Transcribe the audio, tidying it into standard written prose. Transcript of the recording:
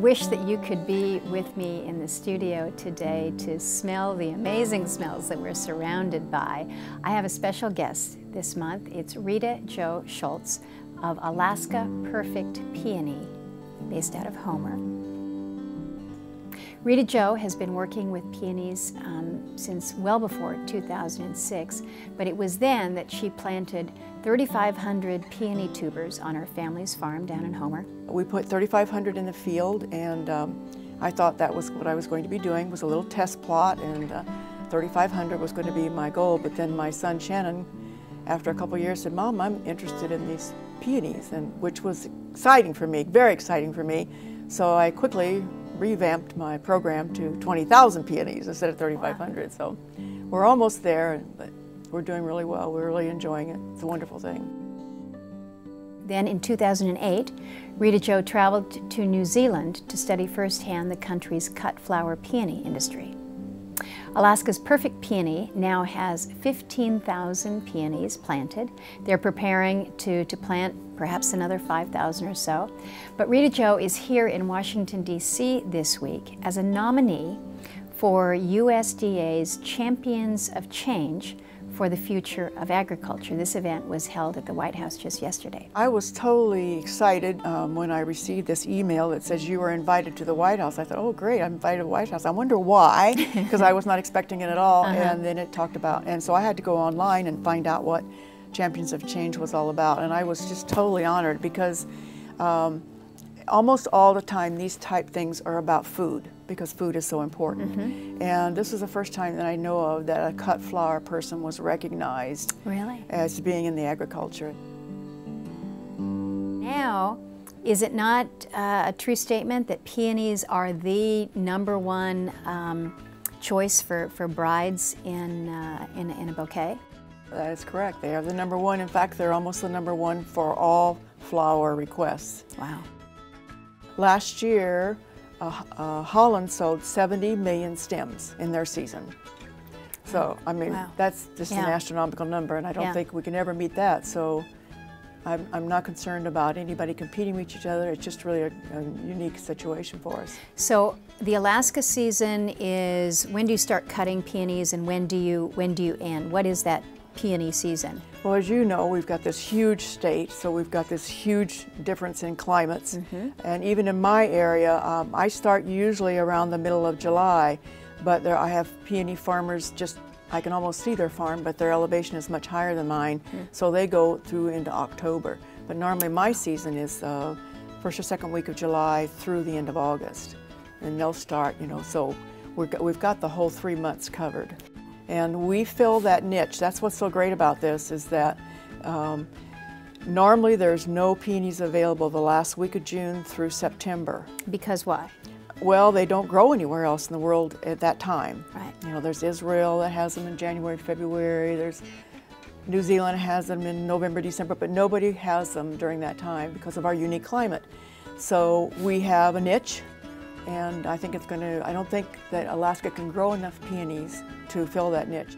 wish that you could be with me in the studio today to smell the amazing smells that we're surrounded by. I have a special guest this month. It's Rita Jo Schultz of Alaska Perfect Peony, based out of Homer. Rita Jo has been working with peonies since well before 2006, but it was then that she planted 3,500 peony tubers on her family's farm down in Homer. We put 3,500 in the field, and I thought that was what I was going to be doing, was a little test plot, and 3,500 was going to be my goal. But then my son Shannon, after a couple of years, said, "Mom, I'm interested in these peonies," and which was exciting for me, very exciting for me. So I quickly revamped my program to 20,000 peonies instead of 3,500. Wow. So we're almost there, but we're doing really well. We're really enjoying it. It's a wonderful thing. Then in 2008, Rita Jo traveled to New Zealand to study firsthand the country's cut flower peony industry. Alaska's Perfect Peony now has 15,000 peonies planted. They're preparing to plant perhaps another 5,000 or so. But Rita Jo is here in Washington, D.C. this week as a nominee for USDA's Champions of Change for the Future of Agriculture. This event was held at the White House just yesterday. I was totally excited when I received this email that says you were invited to the White House. I thought, oh great, I'm invited to the White House. I wonder why, because I was not expecting it at all. And then it talked about, and so I had to go online and find out what Champions of Change was all about. And I was just totally honored because almost all the time these type things are about food, because food is so important. And this is the first time that I know of that a cut flower person was recognized as being in the agriculture. Now, is it not a true statement that peonies are the #1 choice for brides in a bouquet? That is correct. They are the #1. In fact, they're almost the #1 for all flower requests. Wow. Last year, Holland sold 70 million stems in their season. So, I mean, that's just an astronomical number, and I don't think we can ever meet that. So, I'm not concerned about anybody competing with each other. It's just really a unique situation for us. So, the Alaska season is, when do you start cutting peonies, and when do you end? What is that peony season? Well, as you know, we've got this huge state, so we've got this huge difference in climates. And even in my area, I start usually around the middle of July, but I have peony farmers I can almost see their farm, but their elevation is much higher than mine, so they go through into October. But normally my season is first or second week of July through the end of August. And they'll start, you know, so we've got the whole 3 months covered. And we fill that niche. That's what's so great about this, is that normally there's no peonies available the last week of June through September. Because why? Well, they don't grow anywhere else in the world at that time. Right. You know, there's Israel that has them in January, February. There's New Zealand has them in November, December, but nobody has them during that time because of our unique climate. So we have a niche. And I think I don't think that Alaska can grow enough peonies to fill that niche.